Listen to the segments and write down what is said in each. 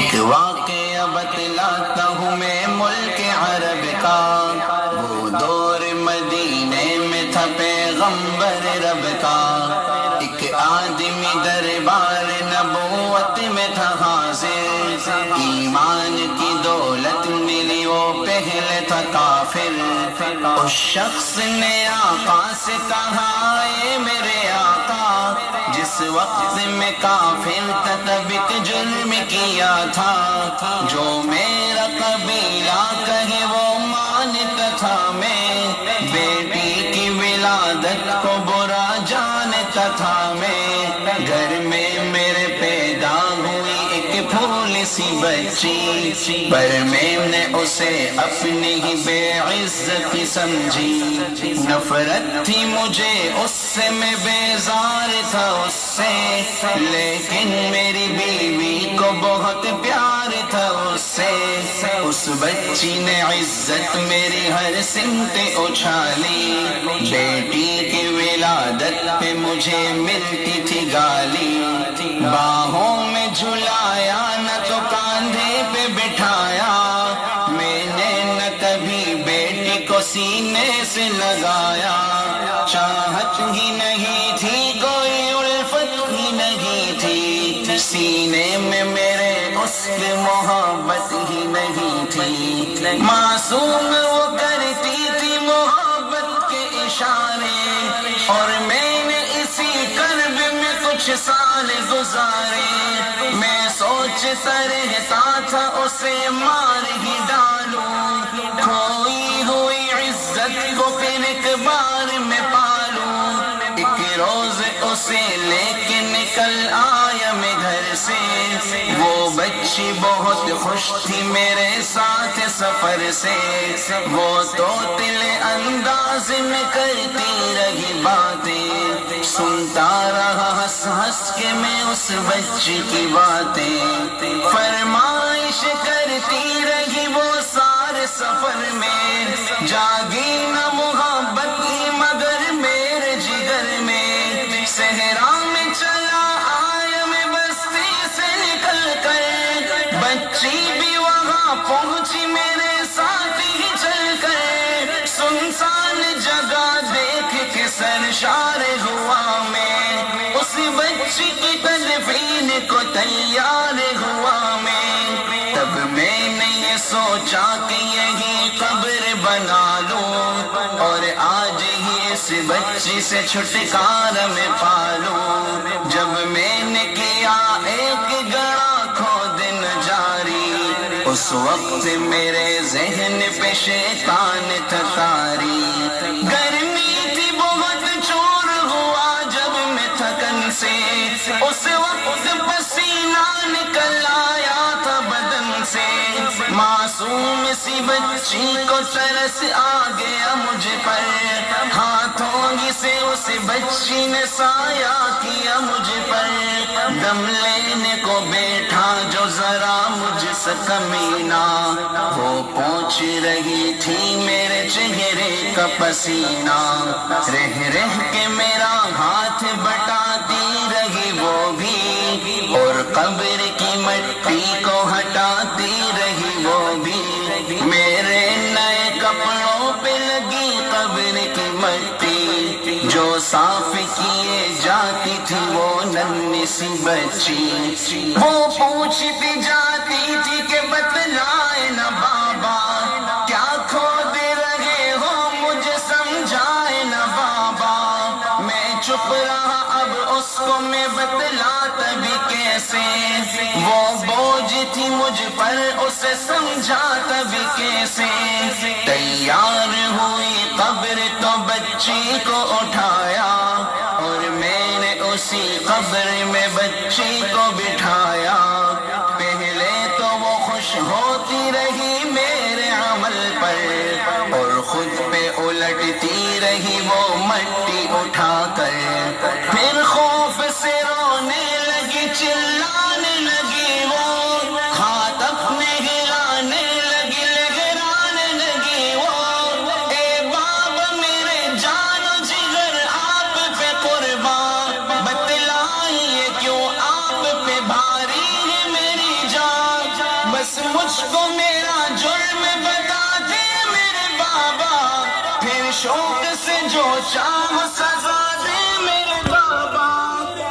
ایک واقعہ بتلاتا ہوں میں ملک عرب کا، وہ دور مدینے میں تھا پیغمبر رب کا۔ ایک آدمی دربار نبوت میں تھا حاضر، ایمان کی دولت ملی وہ پہلے تھا کافر۔ اس شخص نے آقا سے کہا اے میرے آقا، جس وقت میں کافر تھا تب ایک جرم کیا تھا، جو میرا قبیلہ کہے وہ مانتا تھا میں، بیٹی کی ولادت کو برا جانتا تھا میں، گھر میں میرے پیدا ہوئی ایک پھول سی بچی، پر میں نے اسے اپنی ہی بے عزت سمجھی، نفرت تھی مجھے اس سے، میں بیزار تھا اس سے، لیکن میری بیوی کو بہت پیار تھا اس سے۔ اس بچی نے عزت میری ہر سمت اچھالی، بیٹی کی ولادت پہ مجھے ملتی تھی گالی، باہوں میں جھلایا نہ تو کاندھے پہ بٹھایا، میں نے نہ کبھی بیٹی کو سینے سے لگایا، چاہت ہی نہیں تھی کوئی الفت ہی نہیں تھی، سینے میں میرے اس کی محبت ہی نہیں تھی، معصوم وہ کرتی تھی محبت کے اشارے، اور میں نے اسی کرب میں کچھ سال گزارے، میں سوچتا رہتا تھا اسے مار ہی ڈالوں، کھوئی ہوئی عزت کو پھر ایک بار میں پالوں، ایک روز اسے لے کے نکل آیا میں گھر سے، وہ بچی بہت خوش تھی میرے ساتھ سفر سے، وہ طوطل انداز میں کرتی رہی باتیں، سنتا رہا ہنس ہنس کے میں اس بچی کی باتیں، فرمائش کرتی رہی وہ سارے سفر میں، جاگی نہ محبت کی مگر میرے جگر میں، صحرا میں چلا آیا میں بستی سے نکل کر، بچی بھی وہاں پہنچی میرے ساتھ ہی چل کر، سنسان جگہ دیکھ کے سرشار ہوا میں، اس بچی کی تدفین کو تیار ہوا میں، تب میں نے یہ سوچا کہ یہی قبر بنا لوں، اور آج ہی اس بچی سے چھٹکارا میں پالوں، جب میں نے کیا ایک گڑا کھودن جاری، اس وقت میرے ذہن پہ شیطان تھا طاری، گرمی تھی بہت چور ہوا جب میں تھکن سے، اس وقت پسینہ نکل آیا تھا بدن سے، معصوم سی بچی کو ترس آ گیا مجھ پر، ہاتھوں ہی سے اس بچی نے سایہ کیا مجھ پر، دم لینے کو بیٹھا جو ذرا مجھ سے کمینہ، وہ پوچھ رہی تھی میرے چہرے کا پسینہ، رہ رہ کے میرا ہاتھ بٹاتی رہی وہ بھی، اور قبر کی مٹی کو ہٹاتی رہی وہ بھی، میرے نئے کپڑوں پہ لگی قبر کی مٹی، جو صاف کیے جاتی تھی وہ ننھی سی بچی، وہ پوچھتی جاتی تھی کہ بتلائے نا بابا، کیا کھود رہے ہو مجھے سمجھائے نا بابا، میں چپ رہا اب اس کو میں بتلاتا بھی کیسے، وہ بوجھ تھی مجھ پر اسے سمجھاتا بھی کیسے، تیار ہوئی قبر تو بچی کو اٹھایا، اور میں نے اسی قبر میں بچی کو بٹھایا، پہلے تو وہ خوش ہوتی رہی میرے عمل پر، اور خود پہ الٹتی رہی وہ مٹی اٹھا کر، پھر خوف سے رونے لگی چلانے لگی وہ، ہاتھ اپنے ہلانے لگی لہرانے لگی وہ، اے شوق سے جو چاہ سزا دے میرے بابا،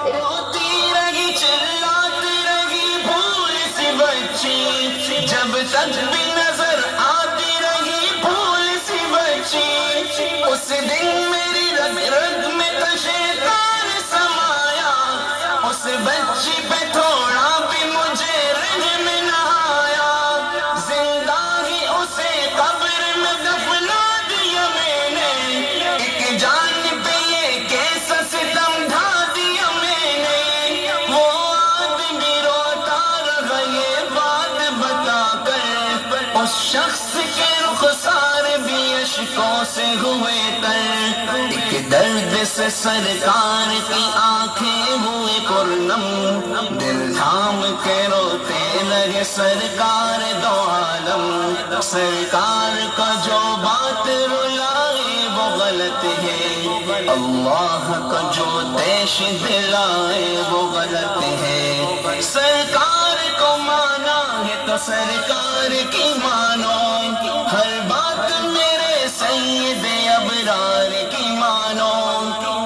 روتی رہی چلاتی رہی بھول سی بچی، جب تک بھی نظر آتی رہی بھول سی بچی، اس دن میری رگ رگ میں تو شیطان سمایا، اس بچی پہ تھوڑا بھی مجھے رحم نہ آیا، زندہ ہی اسے قبر میں دفنا دیا میں نے، ایک جان پہ یہ کیسا ستم ڈھا دیا میں نے، وہ آدمی روتا رہا یہ بات بتا کر، اس شخص کے رخسار بھی اشکوں سے ہوئے تر، ایک درد سے سرکار کی آنکھیں ہوئے پرنم، دل تھام کے روتے لگے سرکار دو عالم، سرکار کا جو بات رلائے وہ غلط ہے، اللہ کا جو دیش دلائے وہ غلط ہے، سرکار کو مانا ہے تو سرکار کی مانو، ہر بات میرے سید ابرار کی مانو،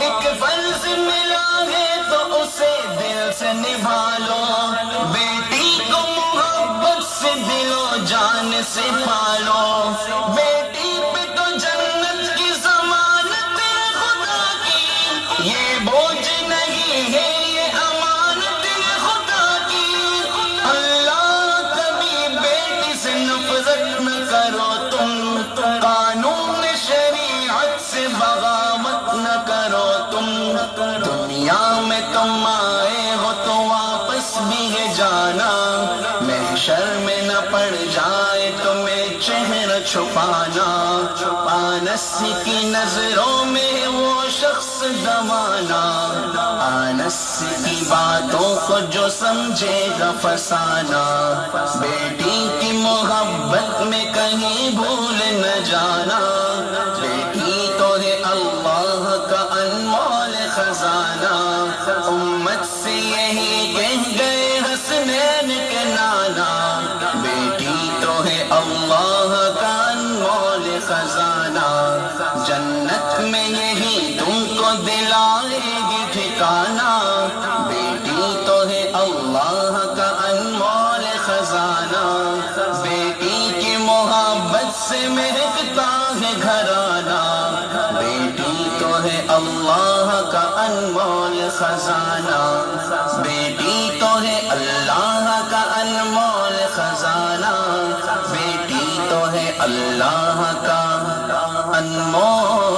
ایک فرض ملا ہے تو اسے دل سے نبھا لو، بیٹی کو محبت سے دل و جان سے پالو، بیٹی پہ تو جنت کی ضمانت ہے خدا کی، یہ بوجھ نہیں ہے یہ امانت ہے خدا کی، اللہ کبھی بیٹی سے نفرت نہ کرو تم، قانون شریعت سے بغاوت نہ کرو تم، دنیا میں تم آئے ہو تو واپس بھی ہے جانا، محشر میں نہ پڑ جائے تمہیں چہرہ چھپانا، آنس کی نظروں میں وہ شخص دوانا، آنس کی باتوں کو جو سمجھے گا فسانا، بیٹی کی محبت میں کہیں بھول نہ جانا، بیٹی تو ہے اللہ کا انمول خزانہ، امت سے یہی کہہ گئے حسنین کے نانا، بیٹی تو ہے اللہ کا انمول خزانہ، جنت میں یہی تم کو دلائے گی ٹھکانہ، بیٹی تو ہے اللہ کا انمول خزانہ، بیٹی کی محبت سے مہکتا ہے گھرانہ، بیٹی تو ہے اللہ کا انمول خزانہ، بیٹی تو ہے اللہ کا انمول خزانہ، بیٹی تو ہے اللہ کا انمول